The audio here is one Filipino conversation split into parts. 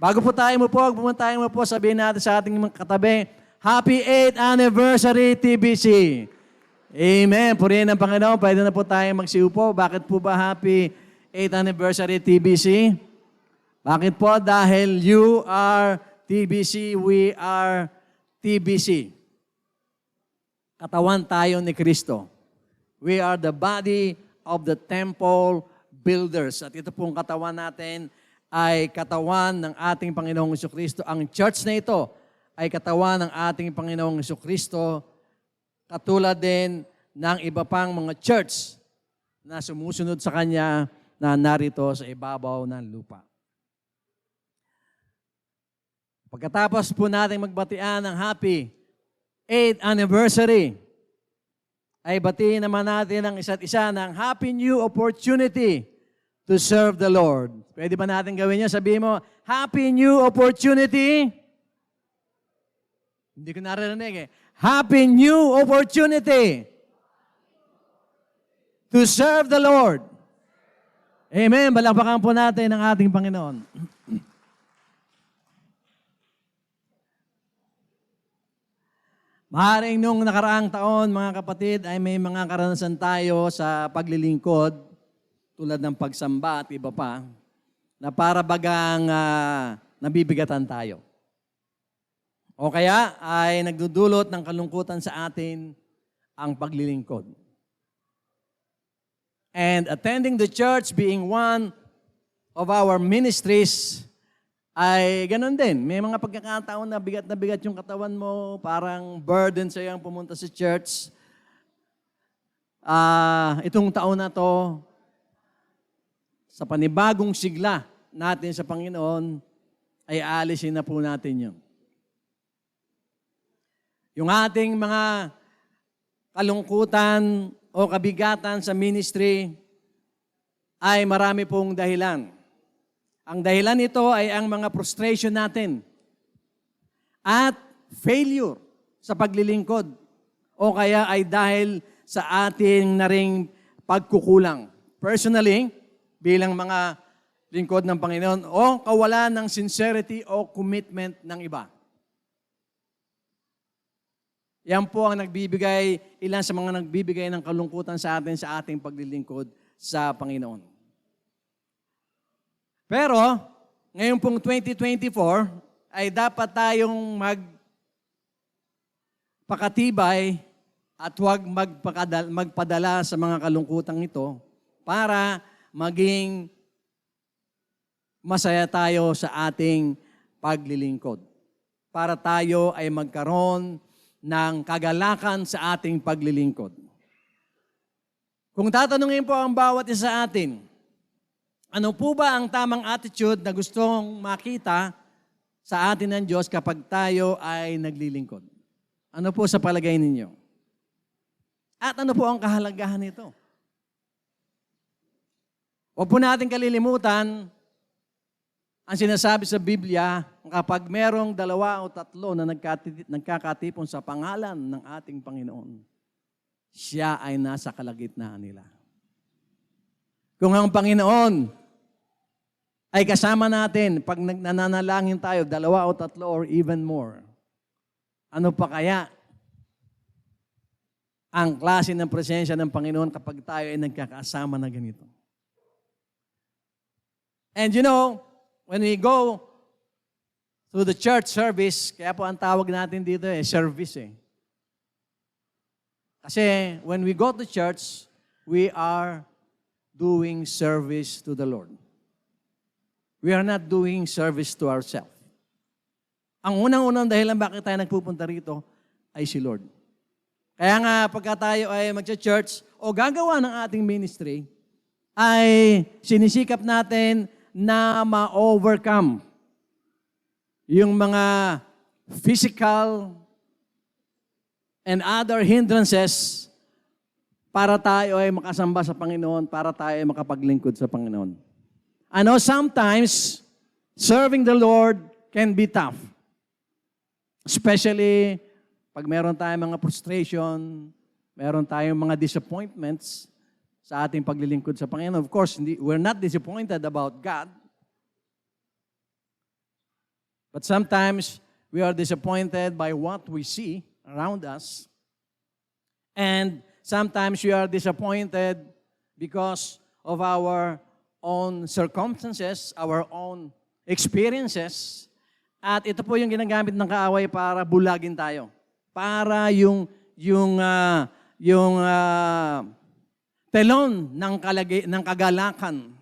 Bago po tayo mo po, sabihin natin sa ating mga katabi, Happy 8th Anniversary TBC! Amen. Purihin ang Panginoon. Pwede na po tayo magsiupo. Bakit po ba Happy 8th Anniversary TBC? Bakit po? Dahil you are TBC, we are TBC. Katawan tayo ni Kristo. We are the body of the temple builders. At ito pong katawan natin ay katawan ng ating Panginoong Jesucristo. Ang church na ito ay katawan ng ating Panginoong Jesucristo, katulad din ng iba pang mga church na sumusunod sa Kanya na narito sa ibabaw ng lupa. Pagkatapos po natin magbatian ng Happy 8th Anniversary, ay batiin naman natin ang isa't isa ng Happy New Opportunity to serve the Lord. Pwede ba natin gawin yun? Sabihin mo, Happy New Opportunity. Hindi ko naririnig eh. Happy New Opportunity to serve the Lord. Amen. Balakbakan po natin ang ating Panginoon. Maaaring nung nakaraang taon, mga kapatid, ay may mga karanasan tayo sa paglilingkod, tulad ng pagsamba at iba pa, na para bagang nabibigatan tayo. O kaya ay nagdudulot ng kalungkutan sa atin ang paglilingkod. And attending the church being one of our ministries ay ganun din. May mga pagkakataon na bigat yung katawan mo, parang burden sa iyo ang pumunta sa church. Itong taon na to, sa panibagong sigla natin sa Panginoon, ay aalisin na po natin yun. Yung ating mga kalungkutan o kabigatan sa ministry ay marami pong dahilan. Ang dahilan nito ay ang mga frustration natin at failure sa paglilingkod o kaya ay dahil sa ating na ring pagkukulang. Personally, bilang mga lingkod ng Panginoon o kawalan ng sincerity o commitment ng iba. Yan po ang ilan sa mga nagbibigay ng kalungkutan sa atin sa ating paglilingkod sa Panginoon. Pero, ngayon pong 2024, ay dapat tayong magpakatibay at huwag magpadala sa mga kalungkutang ito para maging masaya tayo sa ating paglilingkod. Para tayo ay magkaroon ng kagalakan sa ating paglilingkod. Kung tatanungin po ang bawat isa sa atin, ano po ba ang tamang attitude na gustong makita sa atin ng Diyos kapag tayo ay naglilingkod? Ano po sa palagay ninyo? At ano po ang kahalagahan nito? Huwag po natin kalilimutan ang sinasabi sa Biblia, kapag merong 2 o 3 na nagkakatipon sa pangalan ng ating Panginoon, siya ay nasa kalagitnaan nila. Kung ang Panginoon ay kasama natin, pag nananalangin tayo, 2 o 3 or even more, ano pa kaya ang klase ng presensya ng Panginoon kapag tayo ay nagkakasama na ganito? And you know, when we go to the church service, kaya po ang tawag natin dito service eh. Kasi when we go to church, we are doing service to the Lord. We are not doing service to ourselves. Ang unang-unang dahilan bakit tayo nagpupunta rito ay si Lord. Kaya nga pagka tayo ay magsa-church o gagawa ng ating ministry, ay sinisikap natin na ma-overcome yung mga physical and other hindrances para tayo ay makasamba sa Panginoon, para tayo ay makapaglingkod sa Panginoon. I know sometimes serving the Lord can be tough. Especially pag meron tayong mga frustration, meron tayong mga disappointments sa ating paglilingkod sa Panginoon. Of course, we're not disappointed about God. But sometimes we are disappointed by what we see around us. And sometimes we are disappointed because of our own circumstances, our own experiences. At ito po yung ginagamit ng kaaway para bulagin tayo. Para yung telon ng kagalakan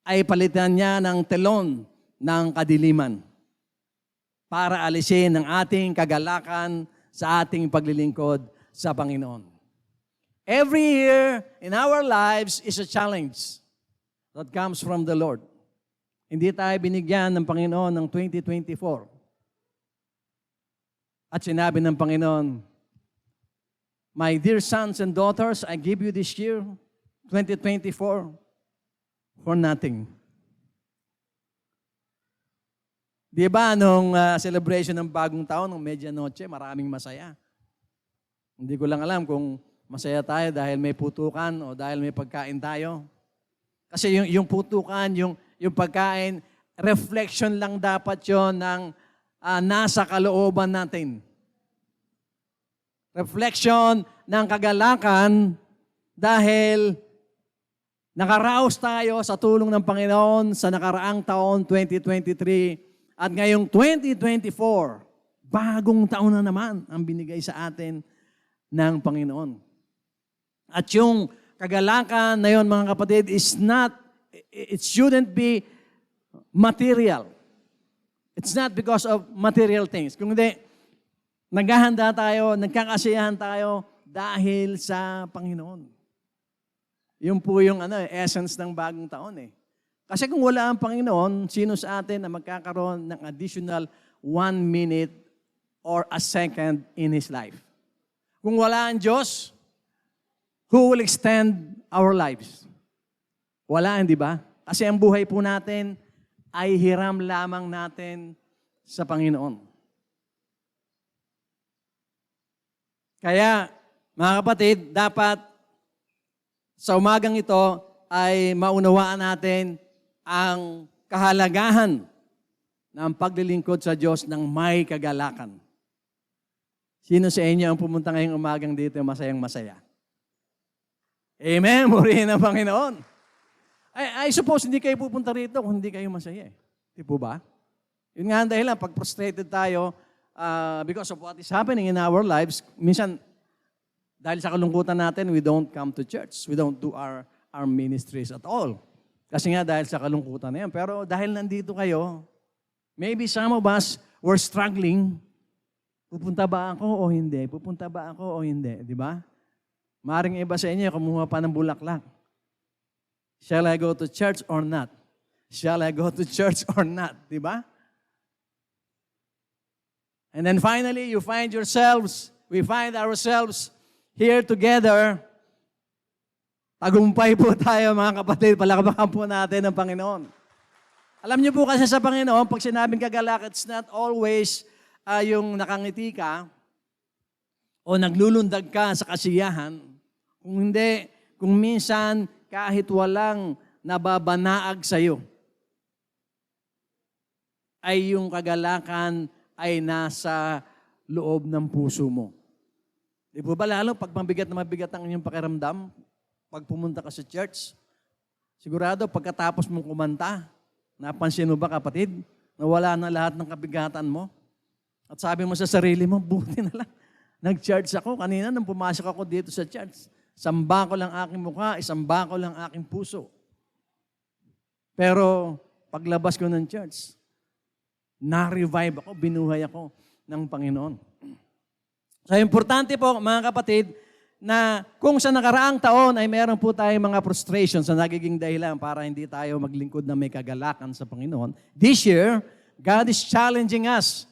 ay palitan niya ng telon ng kadiliman para alisin ang ating kagalakan sa ating paglilingkod sa Panginoon. Every year in our lives is a challenge that comes from the Lord. Hindi tayo binigyan ng Panginoon ng 2024. At sinabi ng Panginoon, "My dear sons and daughters, I give you this year, 2024, for nothing." Di ba, nung celebration ng bagong taon, ng medianoche, maraming masaya. Hindi ko lang alam kung masaya tayo dahil may putukan o dahil may pagkain tayo. Kasi yung putukan, yung pagkain, reflection lang dapat yon ng nasa kalooban natin. Reflection ng kagalakan dahil nakaraos tayo sa tulong ng Panginoon sa nakaraang taon, 2023, at ngayong 2024, bagong taon na naman ang binigay sa atin ng Panginoon. At yung kagalakan na yun, mga kapatid, it shouldn't be material. It's not because of material things. Kung hindi, naghahanda tayo, nagkakasiyahan tayo dahil sa Panginoon. Yun po yung essence ng bagong taon eh. Kasi kung wala ang Panginoon, sino sa atin na magkakaroon ng additional 1 minute or a second in his life? Kung wala ang Diyos, who will extend our lives? Wala, hindi ba? Kasi ang buhay po natin ay hiram lamang natin sa Panginoon. Kaya, mga kapatid, dapat sa umagang ito ay maunawaan natin ang kahalagahan ng paglilingkod sa Diyos ng may kagalakan. Sino sa inyo ang pumunta ngayong umagang dito masayang-masaya? Amen! Murihin ang Panginoon. I suppose hindi kayo pupunta rito kung hindi kayo masaya. Di po ba? Yun nga ang dahilan, pag frustrated tayo because of what is happening in our lives, minsan, dahil sa kalungkutan natin, we don't come to church. We don't do our ministries at all. Kasi nga dahil sa kalungkutan na yan. Pero dahil nandito kayo, maybe some of us were struggling. Pupunta ba ako o hindi? Pupunta ba ako o hindi? Di ba? Maring iba sa inyo, kumuha pa ng bulaklak. Shall I go to church or not? Shall I go to church or not? Di ba? And then finally, we find ourselves here together. Tagumpay po tayo, mga kapatid. Palakpakan po natin ang Panginoon. Alam niyo po kasi sa Panginoon, pag sinabing kagalak, it's not always yung nakangiti ka o naglulundag ka sa kasiyahan. Kung hindi, kung minsan kahit walang nababanaag sa'yo, ay yung kagalakan ay nasa loob ng puso mo. Di po ba lalo pag mabigat na mabigat ang inyong pakiramdam, pag pumunta ka sa church, sigurado pagkatapos mong kumanta, napansin mo ba kapatid, na wala na lahat ng kabigatan mo? At sabi mo sa sarili mo, buti na lang. Nag-church ako kanina nung pumasok ako dito sa church. Samba ko lang aking mukha, isamba ko lang aking puso. Pero paglabas ko ng church, na-revive ako, binuhay ako ng Panginoon. So importante po mga kapatid, na kung sa nakaraang taon ay meron po tayong mga frustrations na nagiging dahilan para hindi tayo maglingkod na may kagalakan sa Panginoon. This year, God is challenging us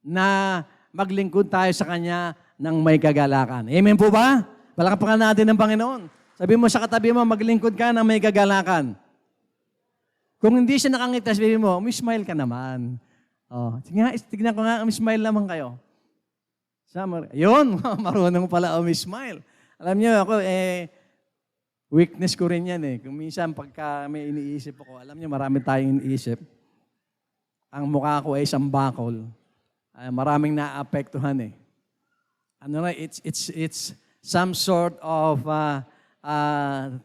na maglingkod tayo sa Kanya ng may kagalakan. Amen po ba? Palakpakan natin ng Panginoon. Sabi mo sa katabi mo, maglingkod ka ng may kagalakan. Kung hindi siya nakangiti, sabi mo, smile ka naman. Oh, sige nga, tignan ko nga, smile naman kayo. Yun, marunong pala smile. Alam niyo, ako, weakness ko rin yan eh. Kung minsan, pagka may iniisip ako, alam niyo, marami tayong iniisip. ang mukha ko ay isang bakol. Maraming naapektuhan eh. It's some sort of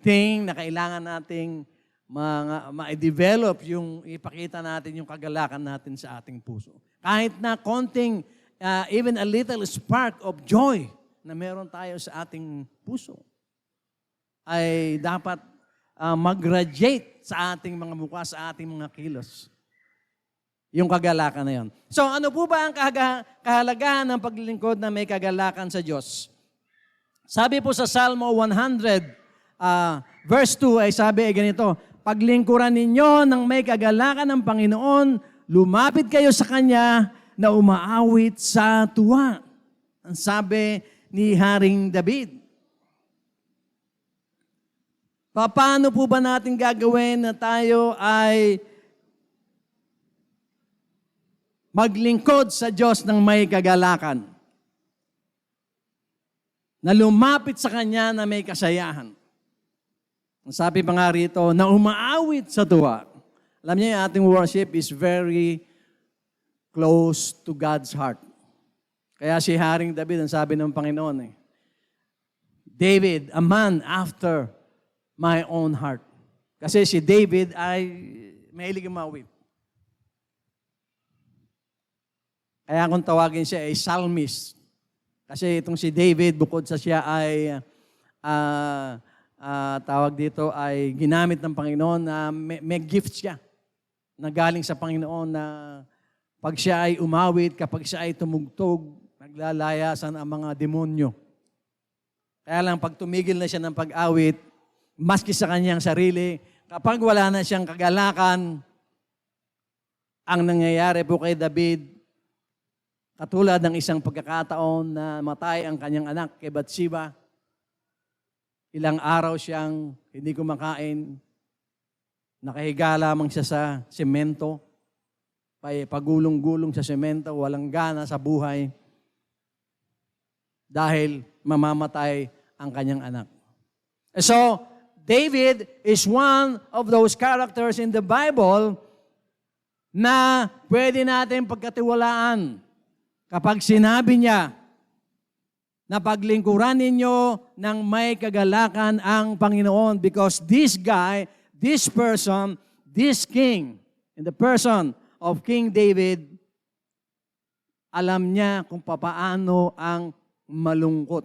thing na kailangan nating ma-develop yung ipakita natin yung kagalakan natin sa ating puso. Kahit na konting, even a little spark of joy na meron tayo sa ating puso, ay dapat mag-radiate sa ating mga mukha, sa ating mga kilos. Yung kagalakan na yun. So ano po ba ang kahalagahan ng paglilingkod na may kagalakan sa Diyos? Sabi po sa Salmo 100, verse 2 ay sabi ay ganito, paglingkuran ninyo ng may kagalakan ng Panginoon, lumapit kayo sa Kanya na umaawit sa tuwa. Ang sabi ni Haring David. Paano po ba natin gagawin na tayo ay maglingkod sa Diyos ng may kagalakan? Na lumapit sa Kanya na may kasayahan. Ang sabi pa nga rito, na umaawit sa tuwa. Alam niyo, yung ating worship is very close to God's heart. Kaya si Haring David, ang sabi ng Panginoon, David, a man after my own heart. Kasi si David ay mahilig umawit. Kaya kung tawagin siya ay psalmist. Kasi itong si David, bukod sa siya ay tawag dito ay ginamit ng Panginoon na may gift siya na galing sa Panginoon na pag siya ay umawit, kapag siya ay tumugtog, naglalayasan ang mga demonyo. Kaya lang pag tumigil na siya ng pag-awit, maski sa kanyang sarili, kapag wala na siyang kagalakan, ang nangyayari po kay David, katulad ng isang pagkakataon na matay ang kanyang anak kay Bathsheba, ilang araw siyang hindi kumakain, nakahiga lamang siya sa semento, pagulong-gulong sa semento, walang gana sa buhay, dahil mamamatay ang kanyang anak. So, David is one of those characters in the Bible na pwede natin pagkatiwalaan. Kapag sinabi niya na paglingkuran ninyo ng may kagalakan ang Panginoon because this guy, this person, this king, in the person of King David, alam niya kung papaano ang malungkot.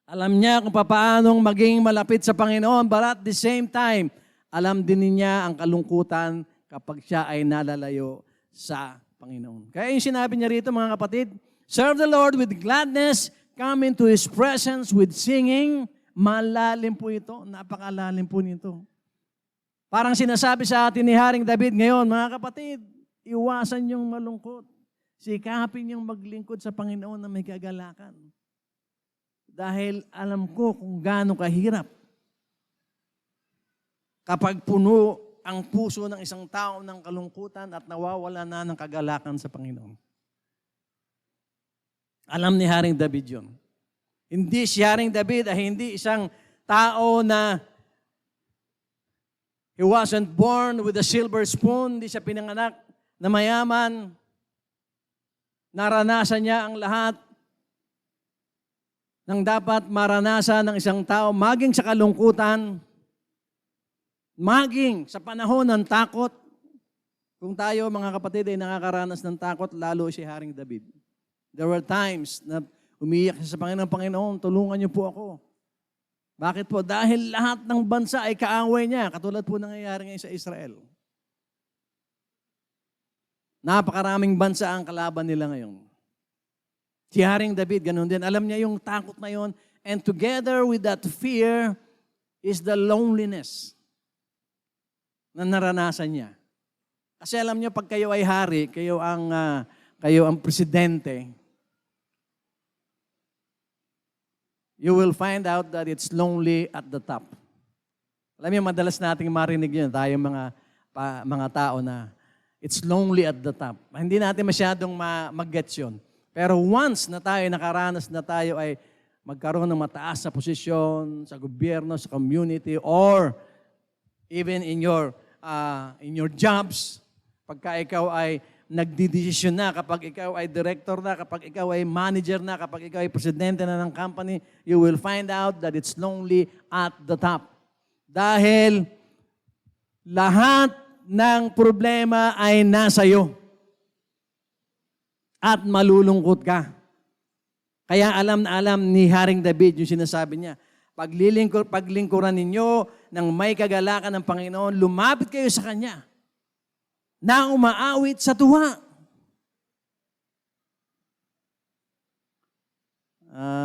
Alam niya kung papaano maging malapit sa Panginoon, but at the same time, alam din niya ang kalungkutan kapag siya ay nalalayo sa Panginoon. Kaya yung sinabi niya rito, mga kapatid, serve the Lord with gladness, come into His presence with singing. Malalim po ito, napakalalim po nito. Parang sinasabi sa atin ni Haring David ngayon, mga kapatid, iwasan yung malungkot. Sikapin yung maglingkod sa Panginoon na may kagalakan. Dahil alam ko kung gaano kahirap kapag puno ang puso ng isang tao ng kalungkutan at nawawala na ng kagalakan sa Panginoon. Alam ni Haring David yun. Hindi si Haring David ay hindi isang tao na he wasn't born with a silver spoon, hindi siya pinanganak na mayaman. Naranasan niya ang lahat ng dapat maranasan ng isang tao, maging sa kalungkutan, maging sa panahon ng takot. Kung tayo, mga kapatid, ay nakakaranas ng takot, lalo si Haring David. There were times na umiiyak siya sa Panginoon, tulungan niyo po ako. Bakit po? Dahil lahat ng bansa ay kaaway niya, katulad po nangyayari ngayon sa Israel. Napakaraming bansa ang kalaban nila ngayon. Si Haring David, ganun din. Alam niya yung takot na yun. And together with that fear is the loneliness na naranasan niya. Kasi alam niyo, pag kayo ay hari, kayo ang presidente, you will find out that it's lonely at the top. Alam niyo, madalas nating marinig yun, tayong mga tao na it's lonely at the top. Hindi natin masyadong mag-gets yun. Pero once na tayo nakaranas na tayo ay magkaroon ng mataas na posisyon sa gobyerno, sa community, or even in your jobs, Pagka ikaw ay nagdidesisyon na, kapag ikaw ay director na, kapag ikaw ay manager na, kapag ikaw ay presidente na ng company, you will find out that it's lonely at the top. Dahil lahat ng problema ay nasa iyo. At malulungkot ka. Kaya alam na alam ni Haring David yung sinasabi niya, paglingkuran ninyo ng may kagalakan ng Panginoon, lumapit kayo sa Kanya na umaawit sa tuwa.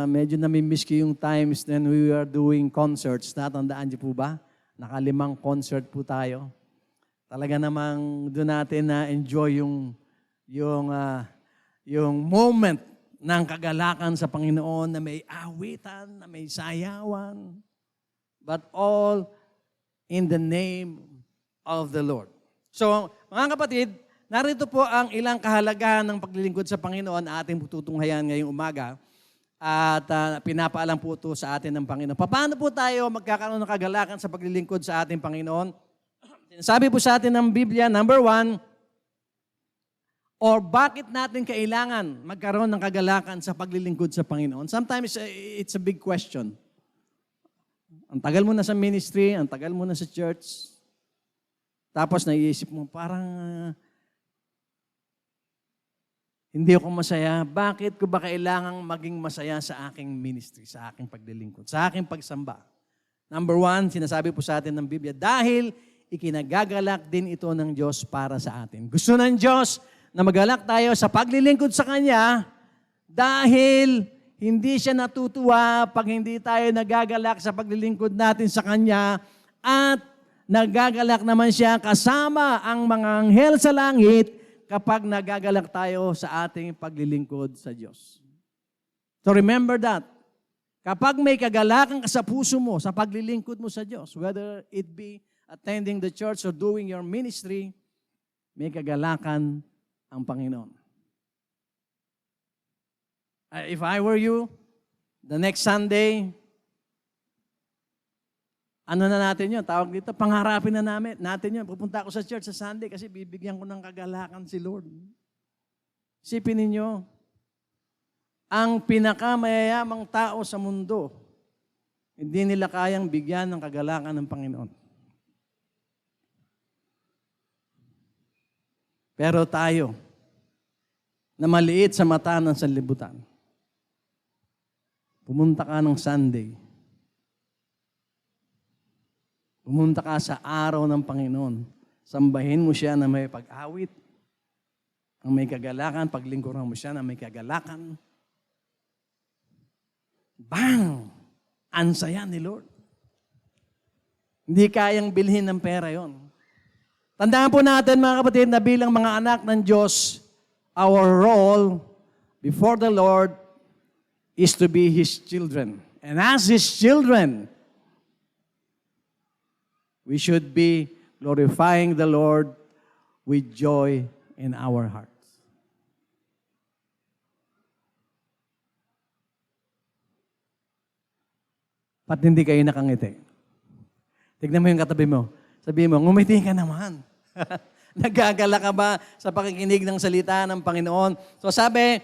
Medyo namimiss ko yung times when we were doing concerts. Natandaan niyo po ba? Nakalimang concert po tayo. Talaga namang doon natin na-enjoy yung moment ng kagalakan sa Panginoon na may awitan, na may sayawan, but all in the name of the Lord. So, mga kapatid, narito po ang ilang kahalagahan ng paglilingkod sa Panginoon na ating tutunghayan ngayong umaga at pinapaalam po ito sa atin ng Panginoon. Paano po tayo magkakaroon ng kagalakan sa paglilingkod sa ating Panginoon? Sinasabi po sa atin ng Biblia, number 1, or bakit natin kailangan magkaroon ng kagalakan sa paglilingkod sa Panginoon? Sometimes it's a big question. Ang tagal mo na sa ministry, ang tagal mo na sa church, tapos naiisip mo, parang hindi ako masaya. Bakit ko ba kailangang maging masaya sa aking ministry, sa aking paglilingkod, sa aking pagsamba? Number 1, sinasabi po sa atin ng Biblia, dahil ikinagagalak din ito ng Diyos para sa atin. Gusto ng Diyos na magalak tayo sa paglilingkod sa Kanya dahil hindi siya natutuwa pag hindi tayo nagagalak sa paglilingkod natin sa Kanya at nagagalak naman siya kasama ang mga anghel sa langit kapag nagagalak tayo sa ating paglilingkod sa Diyos. So remember that. Kapag may kagalakan ka sa puso mo, sa paglilingkod mo sa Diyos, whether it be attending the church or doing your ministry, may kagalakan ang Panginoon. If I were you, the next Sunday, ano na natin yun? Tawag dito, pangarapin na natin yun. Pupunta ako sa church sa Sunday kasi bibigyan ko ng kagalakan si Lord. Isipin ninyo, ang pinakamayayamang tao sa mundo, hindi nila kayang bigyan ng kagalakan ng Panginoon. Pero tayo, na maliit sa mata ng sanlibutan, pumunta ka ng Sunday, pumunta ka sa araw ng Panginoon, sambahin mo siya na may pag-awit, ang may kagalakan, paglingkuran mo siya na may kagalakan. Bang! Ang saya ni Lord. Hindi kayang bilhin ng pera yon. Tandaan po natin mga kapatid na bilang mga anak ng Diyos, our role before the Lord is to be His children. And as His children, we should be glorifying the Lord with joy in our hearts. Ba't hindi kayo nakangiti? Tignan mo yung katabi mo. Sabihin mo, ngumiti ka naman. Nagagala ka ba sa pakikinig ng salita ng Panginoon? So sabi,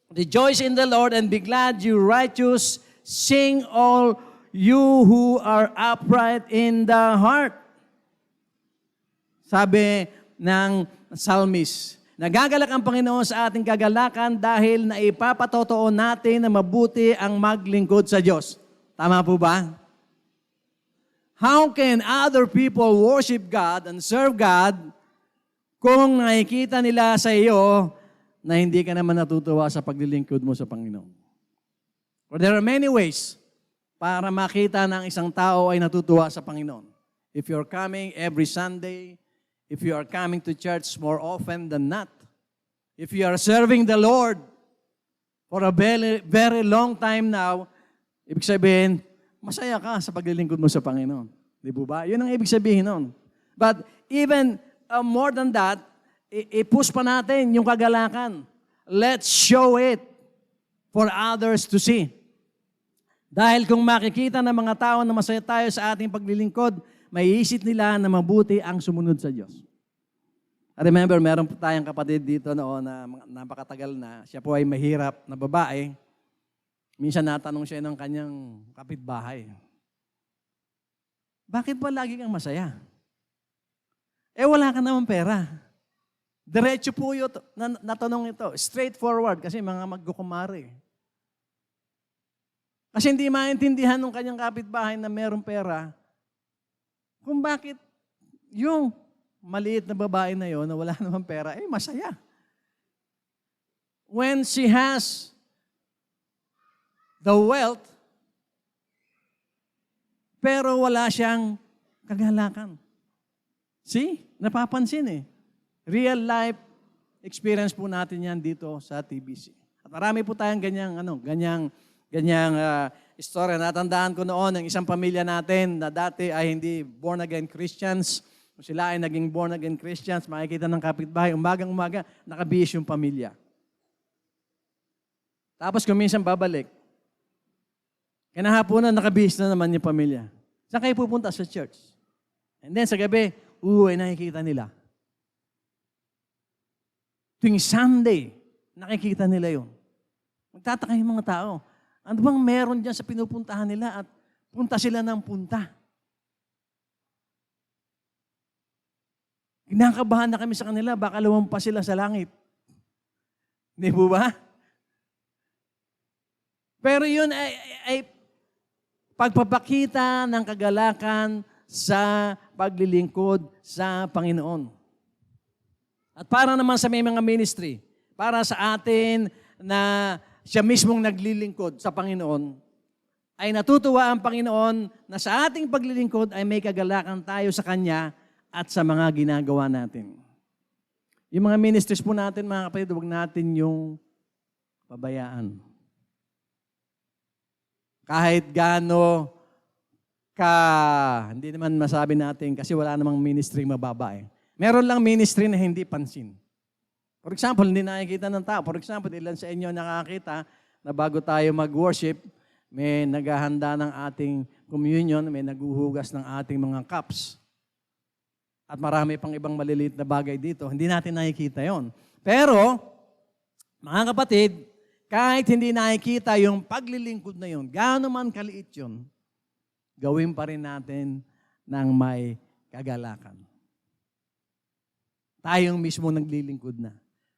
rejoice in the Lord and be glad, you righteous. Sing all you who are upright in the heart. Sabi ng psalmist, nagagalak ang Panginoon sa ating kagalakan dahil naipapatotoo natin na mabuti ang maglingkod sa Diyos. Tama po ba? How can other people worship God and serve God kung nakikita nila sa iyo na hindi ka naman natutuwa sa paglilingkod mo sa Panginoon? Or there are many ways para makita ng isang tao ay natutuwa sa Panginoon. If you're coming every Sunday, if you are coming to church more often than not, if you are serving the Lord for a very, very long time now, ibig sabihin, masaya ka sa paglilingkod mo sa Panginoon. Di po ba? Yun ang ibig sabihin nun. But even more than that, i-push pa natin yung kagalakan. Let's show it for others to see. Dahil kung makikita ng mga tao na masaya tayo sa ating paglilingkod, may isip nila na mabuti ang sumunod sa Diyos. I remember, meron po tayong kapatid dito noon na napakatagal na. Siya po ay mahirap na babae. Minsan natanong siya ng kanyang kapitbahay, bakit ba lagi kang masaya? Wala ka naman pera. Diretso po yun, natanong ito. Straightforward, kasi mga magkukumari. Kasi hindi maintindihan ng kanyang kapitbahay na merong pera, kung bakit yung maliit na babae na yon na wala naman pera, masaya. When she has the wealth, pero wala siyang kagalakan. See? Napapansin Real life experience po natin yan dito sa TBC. At marami po tayong ganyang istorya. Natandaan ko noon ng isang pamilya natin na dati ay hindi born-again Christians. Kung sila ay naging born-again Christians, makikita ng kapitbahay, umagang-umaga, nakabihis yung pamilya. Tapos kung minsan babalik, kinahaponan, nakabihis na naman yung pamilya. Saan kayo pupunta? Sa church. And then sa gabi, nakikita nila. Tuwing Sunday, nakikita nila yun. Magtataka yung mga tao. Ano bang meron dyan sa pinupuntahan nila at punta sila ng punta? Kinakabahan na kami sa kanila, baka lumampas sila sa langit. Hindi po ba? Pero yun ay pagpapakita ng kagalakan sa paglilingkod sa Panginoon. At para naman sa may mga ministry, para sa atin na siya mismong naglilingkod sa Panginoon, ay natutuwa ang Panginoon na sa ating paglilingkod ay may kagalakan tayo sa Kanya at sa mga ginagawa natin. Yung mga ministries po natin, mga kapatid, huwag natin yung pabayaan. Kahit gaano hindi naman masabi natin kasi wala namang ministry mababa Meron lang ministry na hindi pansin. For example, hindi nakikita ng tao. For example, ilan sa inyo nakakita na bago tayo mag-worship, may naghahanda ng ating communion, may naghuhugas ng ating mga cups. At marami pang ibang maliliit na bagay dito. Hindi natin nakikita yon. Pero, mga kapatid, kahit hindi nakikita yung paglilingkod na yon, gaano man kaliit yon, gawin pa rin natin ng may kagalakan. Tayong mismo naglilingkod na.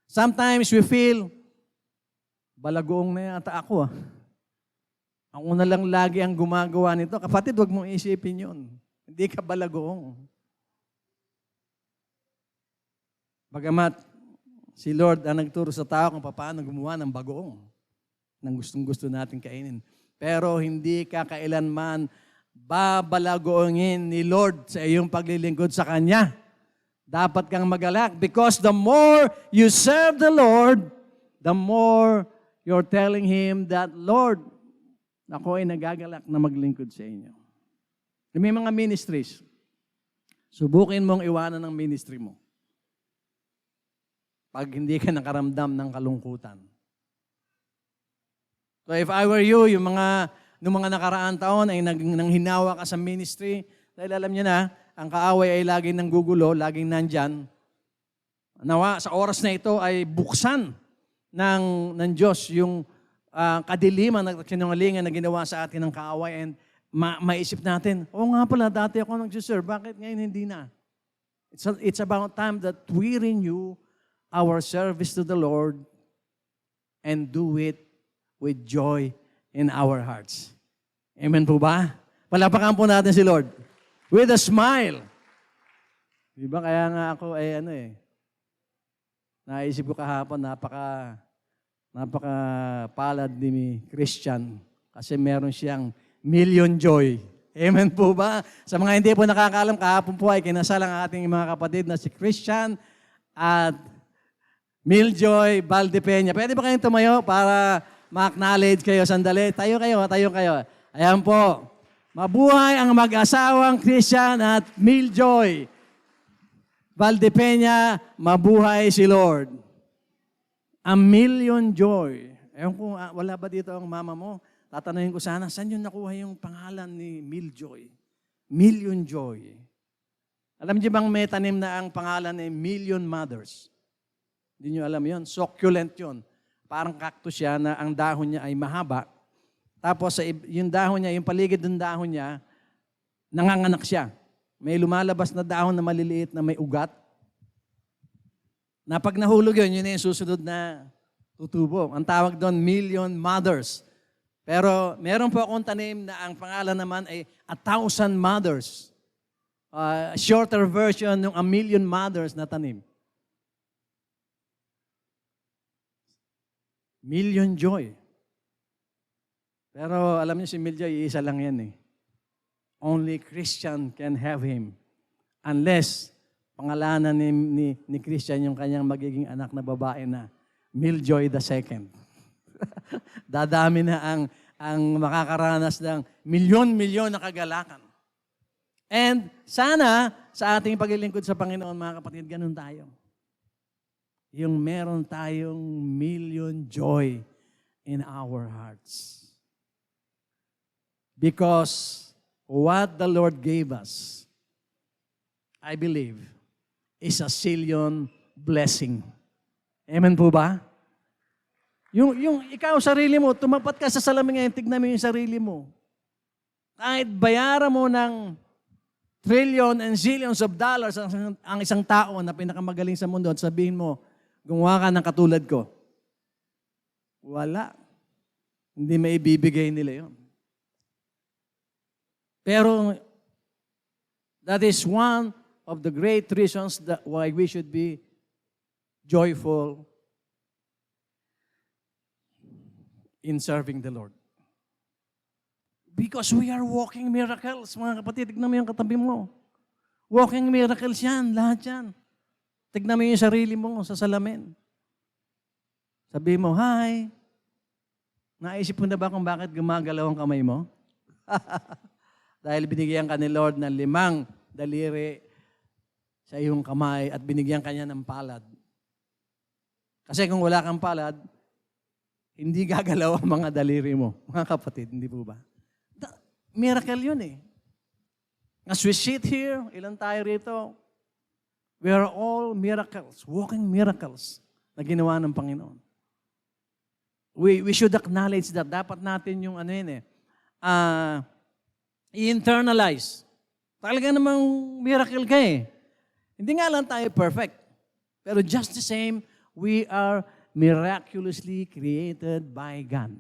Sometimes we feel, balagoong na yata ako Ako na lang lagi ang gumagawa nito. Kapatid, huwag mong isipin yun. Hindi ka balagoong. Bagamat si Lord ang nagturo sa tao kung paano gumawa ng bagoong ng gustong-gusto natin kainin. Pero hindi ka kailanman babalagoongin ni Lord sa iyong paglilingkod sa Kanya. Dapat kang magalak because the more you serve the Lord, the more you're telling Him that, Lord, ako ay nagagalak na maglingkod sa inyo. May mga ministries, subukin mong iwanan ng ministry mo pag hindi ka nakaramdam ng kalungkutan. So if I were you, nung mga nakaraan taon ay nang hinawa ka sa ministry, dahil alam niyo na, ang kaaway ay laging nanggugulo, laging nandyan. Nawa, sa oras na ito ay buksan ng Diyos yung kadiliman at sinungalingan na ginawa sa atin ng kaaway and maisip natin, nga pala, dati ako nag-serve, bakit ngayon hindi na? It's about time that we renew our service to the Lord and do it with joy in our hearts. Amen po ba? Palapakan po natin si Lord. With a smile. Diba? Kaya nga ako naisip ko kahapon, napaka-palad ni Christian kasi meron siyang million joy. Amen po ba? Sa mga hindi po nakakaalam, kahapon po ay kinasal ang ating mga kapatid na si Christian at Miljoy Valdepeña. Pwede ba kayong tumayo para ma-acknowledge kayo sandali? Tayo kayo. Ayan po. Mabuhay ang mag-asawang Christian at Miljoy Valdepeña. Mabuhay si Lord. A million joy. Ewan ko, wala ba dito ang mama mo? Tatanungin ko sana, saan yun nakuha yung pangalan ni Miljoy? Million joy. Alam niyo bang may tanim na ang pangalan ay Million Mothers? Hindi niyo alam yon. Succulent yon. Parang cactus siya na ang dahon niya ay mahaba. Tapos yung dahon niya, yung paligid ng dahon niya, nanganganak siya. May lumalabas na dahon na maliliit na may ugat. Na pag nahulog yun na yung susunod na tutubo. Ang tawag doon, Million Mothers. Pero meron po akong tanim na ang pangalan naman ay 1,000 Mothers. Shorter version ng 1,000,000 Mothers na tanim. Million Joy. Pero alam niyo si Miljoy, isa lang yan eh. Only Christian can have him. Unless pangalanan ni Christian yung kanyang magiging anak na babae na Miljoy II. Dadami na ang makakaranas ng milyon-milyon na kagalakan. And sana sa ating paglilingkod sa Panginoon, mga kapatid, ganun tayo. Yung meron tayong million joy in our hearts. Because what the Lord gave us, I believe, is a zillion blessing. Amen po ba? Yung ikaw, sarili mo, tumapat ka sa salamin ngayon, tignan mo yung sarili mo. Kahit bayaran mo ng trillion and zillions of dollars ang isang tao na pinakamagaling sa mundo at sabihin mo, gumawa ka ng katulad ko. Wala. Hindi may ibibigay nila yun. Pero that is one of the great reasons that why we should be joyful in serving the Lord. Because we are walking miracles, mga kapatid. Tignan mo yung katabi mo. Walking miracles yan, lahat yan. Tignan mo yung sarili mo sa salamin. Sabi mo, hi. Naisip mo na ba kung bakit gumagalaw ang kamay mo? Dahil binigyan ka ni Lord ng 5 daliri sa iyong kamay at binigyan ka niya ng palad. Kasi kung wala kang palad, hindi gagalaw ang mga daliri mo. Mga kapatid, hindi po ba? Miracle yun eh. As we sit here, ilan tayo rito, we are all miracles, walking miracles na ginawa ng Panginoon. We should acknowledge that. Dapat natin yung i-internalize. Talaga namang miracle ka eh. Hindi nga lang tayo perfect. Pero just the same, we are miraculously created by God.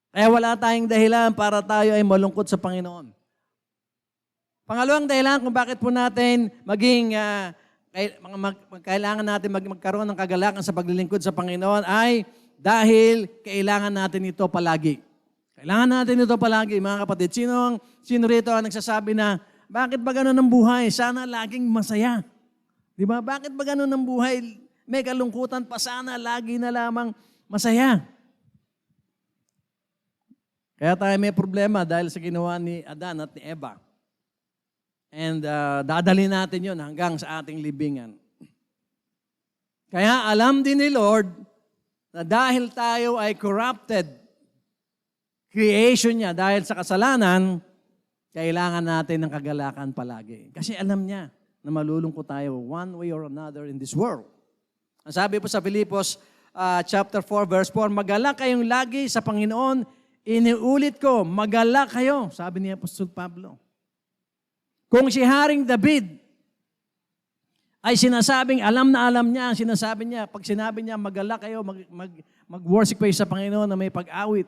Kaya wala tayong dahilan para tayo ay malungkot sa Panginoon. Pangalawang dahilan kung bakit po natin kailangan natin magkaroon ng kagalakan sa paglilingkod sa Panginoon ay dahil kailangan natin ito palagi. Kailangan natin ito palagi, mga kapatid. Sino rito ang nagsasabi na, bakit ba gano'n ang buhay? Sana laging masaya. Di ba? Bakit ba gano'n ang buhay? May kalungkutan pa, sana lagi na lamang masaya. Kaya tayo may problema dahil sa ginawa ni Adan at ni Eva. And dadali natin yon hanggang sa ating libingan. Kaya alam din ni Lord na dahil tayo ay corrupted creation niya dahil sa kasalanan, kailangan natin ng kagalakan palagi. Kasi alam niya na malulungkot tayo one way or another in this world. Ang sabi po sa Filipos chapter 4 verse 4, magalak kayong lagi sa Panginoon. Iniulit ko, magalak kayo, sabi ni Apostol Pablo. Kung si Haring David ay sinasabing, alam na alam niya, sinasabi niya, pag sinabi niya, magalak kayo, mag-worship kayo sa Panginoon na may pag-awit,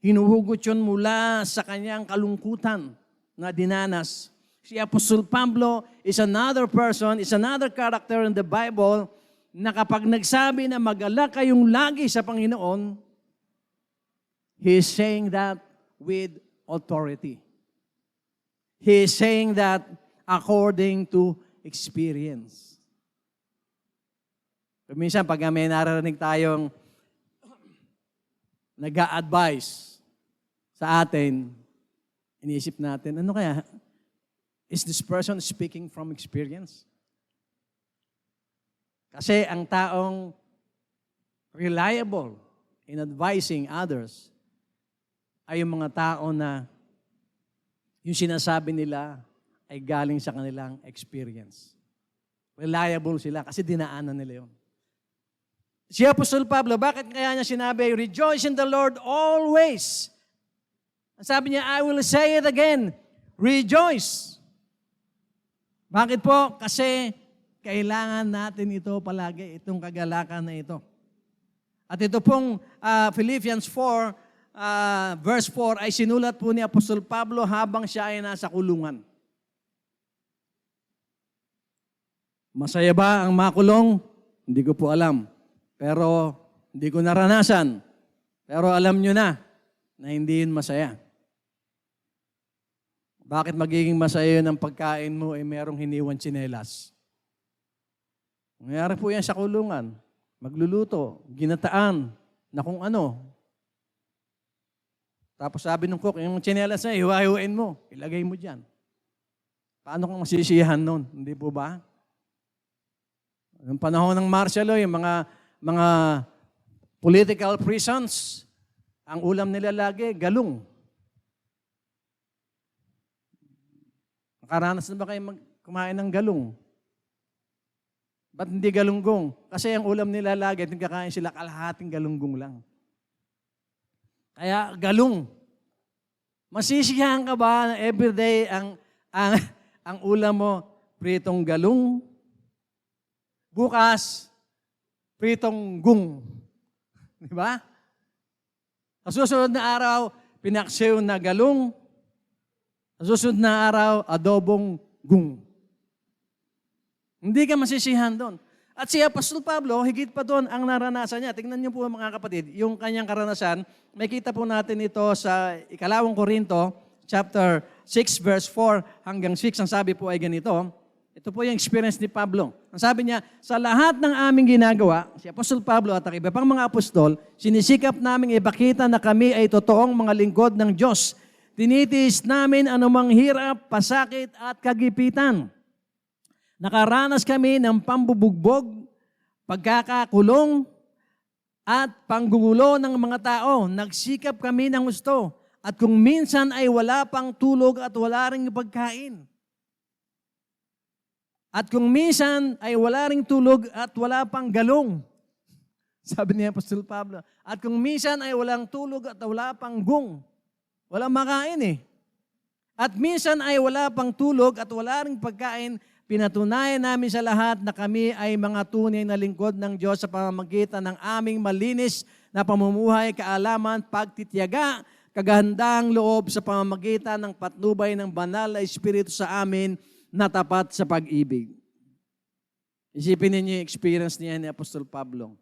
hinuhugot yun mula sa kanyang kalungkutan na dinanas. Si Apostol Pablo is another person, is another character in the Bible na kapag nagsabi na magalak kayong lagi sa Panginoon, he is saying that with authority. He is saying that according to experience. Minsan, pag may naririnig tayong nag-a-advise sa atin, iniisip natin, ano kaya? Is this person speaking from experience? Kasi ang taong reliable in advising others ay yung mga tao na yung sinasabi nila ay galing sa kanilang experience. Reliable sila kasi dinaanan nila yun. Si Apostol Pablo, bakit kaya niya sinabi, rejoice in the Lord always. Sabi niya, I will say it again, rejoice. Bakit po? Kasi kailangan natin ito palagi, itong kagalakan na ito. At ito pong Philippians 4, verse 4, ay sinulat po ni Apostol Pablo habang siya ay nasa kulungan. Masaya ba ang makulong? Hindi ko po alam. Pero hindi ko naranasan. Pero alam nyo na hindi yun masaya. Bakit magiging masaya yun ang pagkain mo ay merong hiniwan tsinelas? Nangyari po yan sa kulungan. Magluluto, ginataan, na kung ano. Tapos sabi ng cook, yung tsinelas na, hiwa-hiwain mo, ilagay mo dyan. Paano kung masisiyahan nun? Hindi po ba? Noong panahon ng martial law, yung mga political prisons, ang ulam nila lagi, galong. Nakaranas na ba kayo kumain ng galong? Ba't hindi galunggong? Kasi ang ulam nila lagi, nagkakain sila kalahating galunggong lang. Kaya galong. Masisiyahan ka ba na everyday ang ulam mo, pritong galong? Bukas, pritong gung. Di ba? Sa susunod na araw, pinaksiw na galong. Sa susunod na araw, adobong gung. Hindi ka masisihan doon. At si Apostol Pablo, higit pa doon ang naranasan niya. Tingnan niyo po mga kapatid, yung kanyang karanasan, may kita po natin ito sa 2 Korinto, chapter 6, verse 4 hanggang 6. Ang sabi po ay ganito, ito po yung experience ni Pablo. Ang sabi niya, sa lahat ng aming ginagawa, si Apostol Pablo at ang iba pang mga apostol, sinisikap naming ipakita na kami ay totoong mga lingkod ng Diyos. Tinitiis namin anumang hirap, pasakit at kagipitan. Nakaranas kami ng pambubugbog, pagkakakulong, at panggugulo ng mga tao. Nagsikap kami ng gusto. At kung minsan ay wala pang tulog at wala ring pagkain. At kung minsan ay wala ring tulog at wala pang galong. Sabi ni Apostol Pablo. At kung minsan ay walang tulog at wala pang gung. Walang makain eh. At minsan ay wala pang tulog at wala ring pagkain. Pinatunayan namin sa lahat na kami ay mga tunay na lingkod ng Diyos sa pamamagitan ng aming malinis na pamumuhay, kaalaman, pagtitiyaga, kagandang loob sa pamamagitan ng patnubay ng banal na Espiritu sa amin na tapat sa pag-ibig. Isipin ninyo yung experience niya ni Apostol Pablo.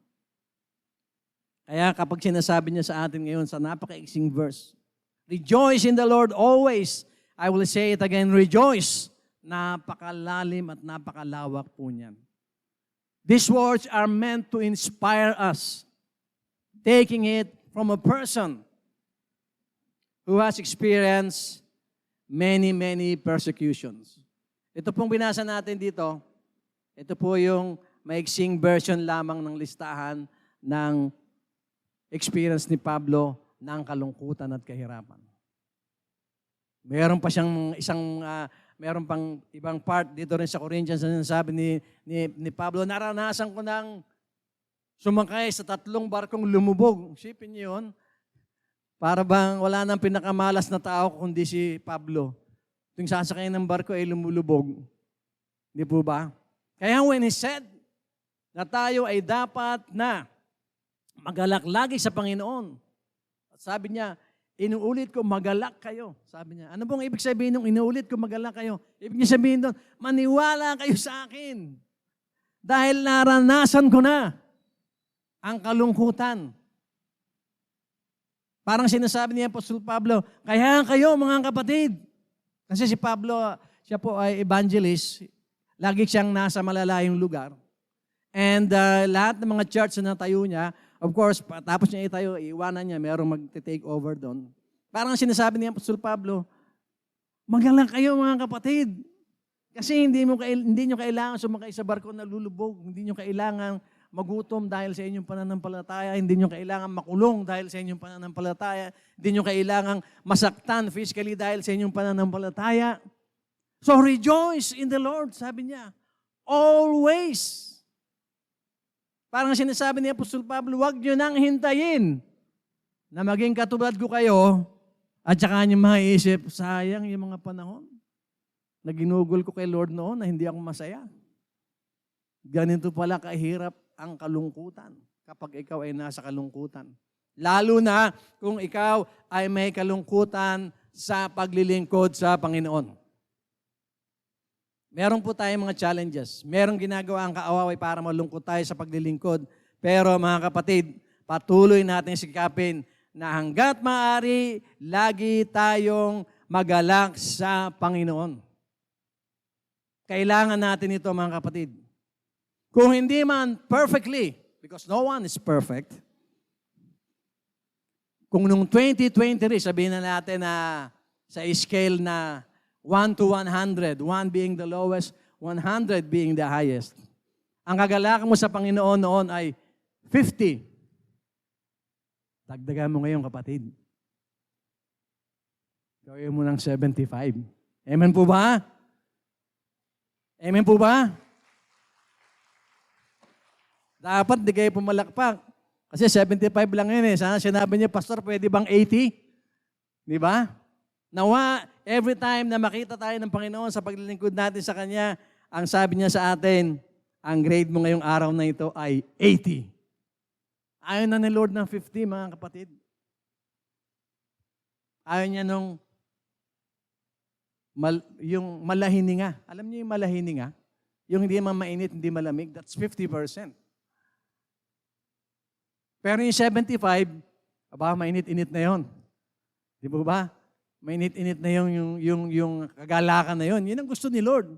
Kaya kapag sinasabi niya sa atin ngayon sa napaka-exing verse, rejoice in the Lord always. I will say it again, rejoice. Napakalalim at napakalawak po niyan. These words are meant to inspire us, taking it from a person who has experienced many persecutions. Ito pong binasa natin dito, ito po yung maiksing version lamang ng listahan ng experience ni Pablo ng kalungkutan at kahirapan. Meron pa siyang meron pang ibang part dito rin sa Corinthians na sabi ni Pablo, naranasan ko nang sumakay sa 3 barkong lumubog. Isipin niyo yun. Para bang wala nang pinakamalas na tao kundi si Pablo. Tuwing sasakay ng barko ay lumulubog. Hindi po ba? Kaya when he said na tayo ay dapat na magalak lagi sa Panginoon. At sabi niya, inuulit ko, magalak kayo. Sabi niya, ano bang ibig sabihin nung inuulit ko, magalak kayo? Ibig niya sabihin doon, maniwala kayo sa akin. Dahil naranasan ko na ang kalungkutan. Parang sinasabi niya Apostol Pablo, kaya kayo mga kapatid. Kasi si Pablo, siya po ay evangelist. Lagi siyang nasa malalayong lugar. And lahat ng mga church na natayo niya, of course, tapos niya itayo, iiwanan niya, mayroong mag-take over doon. Parang sinasabi ni Apostol Pablo, magalang kayo mga kapatid. Kasi hindi nyo kailangan sumakay sa barko na lulubog. Hindi nyo kailangan magutom dahil sa inyong pananampalataya. Hindi nyo kailangan makulong dahil sa inyong pananampalataya. Hindi nyo kailangan masaktan physically dahil sa inyong pananampalataya. So rejoice in the Lord, sabi niya. Always. Parang sinasabi ni Apostol Pablo, huwag nyo nang hintayin na maging katulad ko kayo at saka nyo maiisip, sayang yung mga panahon na ginugol ko kay Lord noon na hindi ako masaya. Ganito pala kahirap ang kalungkutan kapag ikaw ay nasa kalungkutan. Lalo na kung ikaw ay may kalungkutan sa paglilingkod sa Panginoon. Meron po tayong mga challenges. Merong ginagawa ang kaaway para malungkot tayo sa paglilingkod. Pero mga kapatid, patuloy natin sikapin na hanggat maaari, lagi tayong magalak sa Panginoon. Kailangan natin ito mga kapatid. Kung hindi man perfectly, because no one is perfect, kung nung 2023, sabihin na natin na sa scale na 1 to 100, 1 being the lowest, 100 being the highest. Ang kagalakan mo sa Panginoon noon ay 50. Dagdagan mo ngayon, kapatid. Gawin mo ng 75. Amen po ba? Amen po ba? Dapat di kayo pumalakpak. Kasi 75 lang yun eh. Sana sinabi niya, Pastor, pwede bang 80? Di ba? Nawa, every time na makita tayo ng Panginoon sa paglilingkod natin sa Kanya, ang sabi niya sa atin, ang grade mo ngayong araw na ito ay 80. Ayaw na ni Lord ng 50, mga kapatid. Ayaw niya nung yung malahininga. Alam niyo yung malahininga? Yung hindi man mainit, hindi malamig, that's 50%. Pero yung 75, mainit-init na yon. Di ba? Mainit-init na yung kagalakan na yon. Yun ang gusto ni Lord.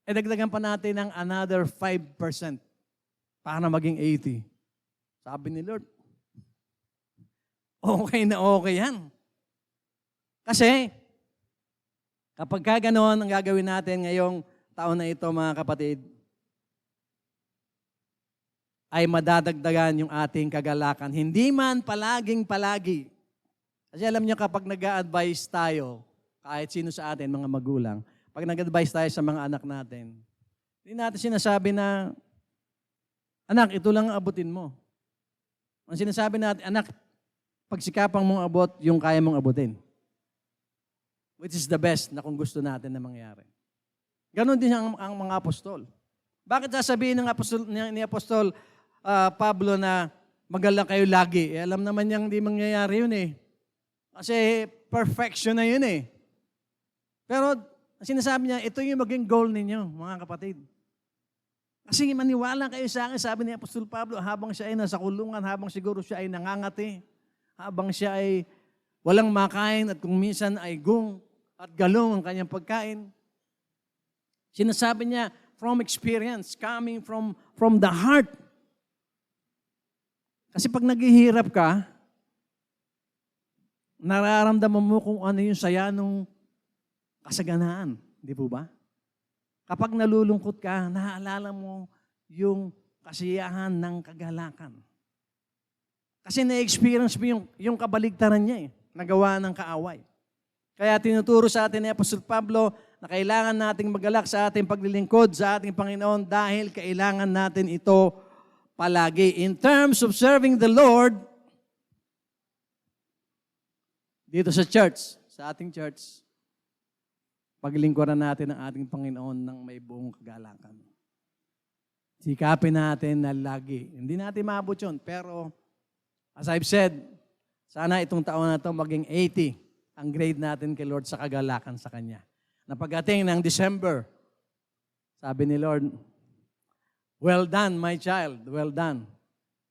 E dagdagan pa natin ng another 5% para maging 80. Sabi ni Lord, okay na okay yan. Kasi, kapag ganoon ang gagawin natin ngayong taon na ito, mga kapatid, ay madadagdagan yung ating kagalakan. Hindi man palaging-palagi. Kasi alam niyo kapag nag-a-advise tayo, kahit sino sa atin, mga magulang, pag nag-advise tayo sa mga anak natin, hindi natin sinasabi na, anak, ito lang ang abutin mo. Ang sinasabi natin, anak, pagsikapang mong abot, yung kaya mong abutin. Which is the best na kung gusto natin na mangyari. Ganon din ang mga apostol. Bakit sasabihin ni Apostol Pablo na magalang kayo lagi? Alam naman niyang hindi mangyayari yun eh. Kasi perfection na yun eh. Pero sinasabi niya, ito yung maging goal ninyo, mga kapatid. Kasi maniwala kayo sa akin, sabi ni Apostol Pablo, habang siya ay nasa kulungan, habang siguro siya ay nangangati, habang siya ay walang makain at kung minsan ay gung at galong ang kanyang pagkain. Sinasabi niya, from experience, coming from the heart. Kasi pag naghihirap ka, nararamdaman mo kung ano yung saya nung kasaganaan. Di po ba? Kapag nalulungkot ka, naaalala mo yung kasiyahan ng kagalakan. Kasi na-experience mo yung kabaligtaran niya nagawa ng kaaway. Kaya tinuturo sa atin ni Apostol Pablo na kailangan nating magalak sa ating paglilingkod sa ating Panginoon dahil kailangan natin ito palagi. In terms of serving the Lord, dito sa church, sa ating church, paglingkuran natin ang ating Panginoon ng may buong kagalakan. Sikapin natin na lagi. Hindi natin maabot yun, pero as I've said, sana itong taon na ito maging 80 ang grade natin kay Lord sa kagalakan sa Kanya. Na pagdating ng December, sabi ni Lord, well done, my child, well done.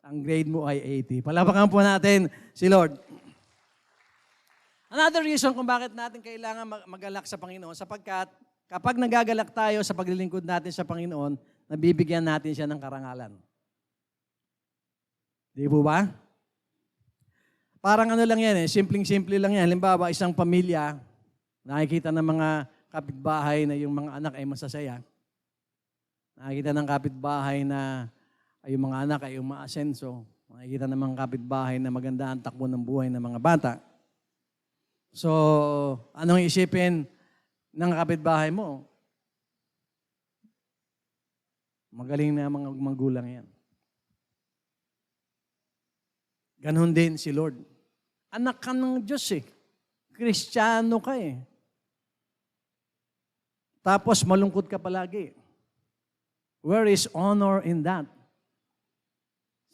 Ang grade mo ay 80. Palapakan po natin si Lord. Another reason kung bakit natin kailangan magalak sa Panginoon, sapagkat kapag nagagalak tayo sa paglilingkod natin sa Panginoon, nabibigyan natin siya ng karangalan. Di po ba? Parang ano lang yan simpleng-simple lang yan. Halimbawa, isang pamilya, nakikita ng mga kapitbahay na yung mga anak ay masasaya. Nakikita ng kapitbahay na yung mga anak ay umaasenso. Nakikita ng mga kapitbahay na maganda ang takbo ng buhay ng mga bata. So, anong isipin ng kapitbahay mo, magaling na mga magulang yan. Ganon din si Lord. Anak ka ng Diyos eh. Kristiyano ka eh. Tapos malungkot ka palagi. Where is honor in that?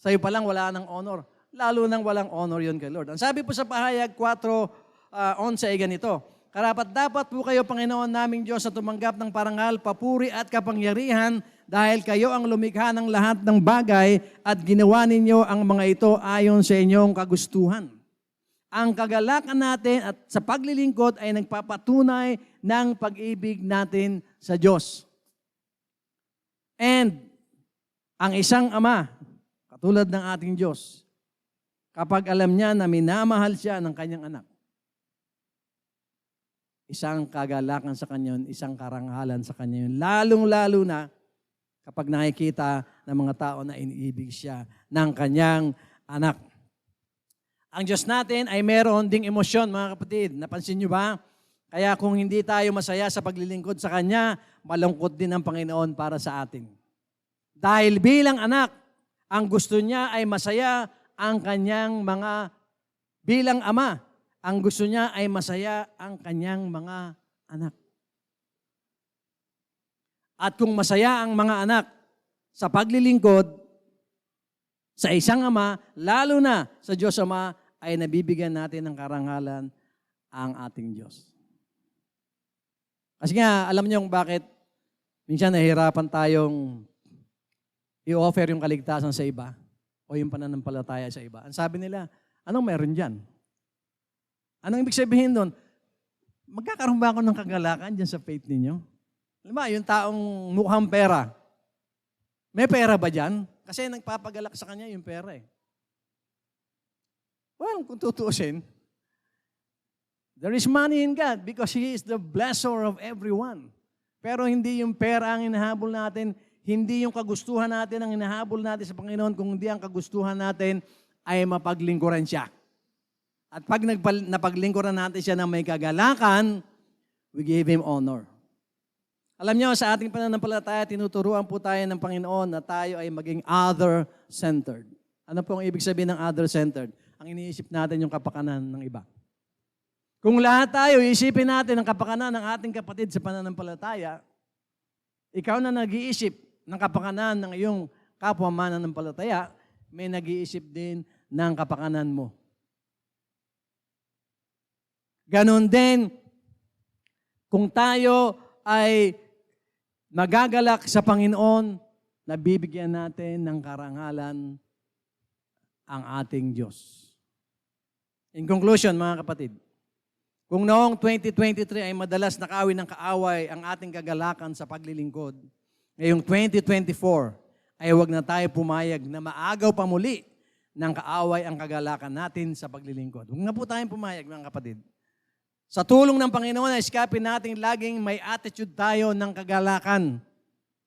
Sa'yo pa lang wala ng honor. Lalo nang walang honor yun kay Lord. Ang sabi po sa pahayag 4:11 ay ganito, karapat-dapat po kayo, Panginoon naming Diyos, na tumanggap ng parangal, papuri at kapangyarihan dahil kayo ang lumikha ng lahat ng bagay at ginawa ninyo ang mga ito ayon sa inyong kagustuhan. Ang kagalakan natin at sa paglilingkod ay nagpapatunay ng pag-ibig natin sa Diyos. And ang isang ama, katulad ng ating Diyos, kapag alam niya na minamahal siya ng kanyang anak, isang kagalakan sa kanya yun, isang karangalan sa kanya yun. Lalong-lalo na kapag nakikita ng mga tao na iniibig siya ng kanyang anak. Ang Diyos natin ay meron ding emosyon, mga kapatid. Napansin niyo ba? Kaya kung hindi tayo masaya sa paglilingkod sa Kanya, malungkot din ang Panginoon para sa atin. Dahil bilang anak, ang gusto niya ay masaya ang kanyang mga, bilang ama, ang gusto niya ay masaya ang kanyang mga anak. At kung masaya ang mga anak sa paglilingkod sa isang ama, lalo na sa Diyos Ama, ay nabibigyan natin ng karangalan ang ating Diyos. Kasi nga, alam niyo bakit minsan nahihirapan tayong i-offer yung kaligtasan sa iba o yung pananampalataya sa iba. Ang sabi nila, anong meron dyan? Anong ibig sabihin doon? Magkakaroon ba ako ng kagalakan dyan sa faith ninyo? Alam ba, yung taong mukhang pera, may pera ba dyan? Kasi nagpapagalak sa kanya yung pera eh. Well, kung tutuusin, there is money in God because He is the blesser of everyone. Pero hindi yung pera ang hinahabol natin, hindi yung kagustuhan natin ang hinahabol natin sa Panginoon, kung hindi ang kagustuhan natin ay mapaglingkuran siya. At pag napaglingkuran natin siya ng may kagalakan, we give Him honor. Alam niyo, sa ating pananampalataya, tinuturuan po tayo ng Panginoon na tayo ay maging other-centered. Ano po ang ibig sabihin ng other-centered? Ang iniisip natin yung kapakanan ng iba. Kung lahat tayo, iisipin natin ang kapakanan ng ating kapatid sa pananampalataya, ikaw na nag-iisip ng kapakanan ng iyong kapwa mananampalataya, may nag-iisip din ng kapakanan mo. Ganon din, kung tayo ay magagalak sa Panginoon, nabibigyan natin ng karangalan ang ating Diyos. In conclusion, mga kapatid, kung noong 2023 ay madalas nakawin ng kaaway ang ating kagalakan sa paglilingkod, ngayong 2024 ay huwag na tayo pumayag na maagaw pa muli ng kaaway ang kagalakan natin sa paglilingkod. Huwag na po tayong pumayag, mga kapatid. Sa tulong ng Panginoon, iskapin natin laging may attitude tayo ng kagalakan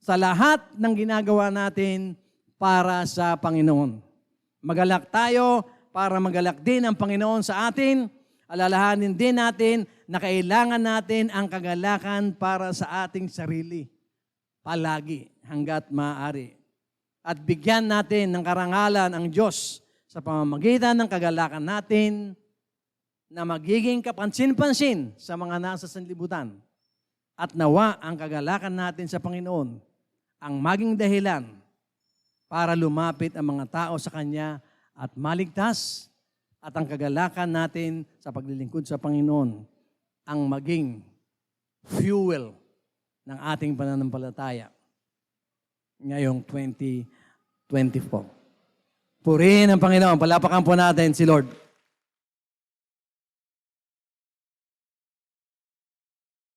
sa lahat ng ginagawa natin para sa Panginoon. Magalak tayo para magalak din ang Panginoon sa atin. Alalahanin din natin na kailangan natin ang kagalakan para sa ating sarili. Palagi, hanggat maaari. At bigyan natin ng karangalan ang Diyos sa pamamagitan ng kagalakan natin na magiging kapansin-pansin sa mga nasa sanlibutan. At nawa ang kagalakan natin sa Panginoon ang maging dahilan para lumapit ang mga tao sa Kanya at maligtas, at ang kagalakan natin sa paglilingkod sa Panginoon ang maging fuel ng ating pananampalataya ngayong 2024. Purihin ang Panginoon. Palapakan po natin si Lord.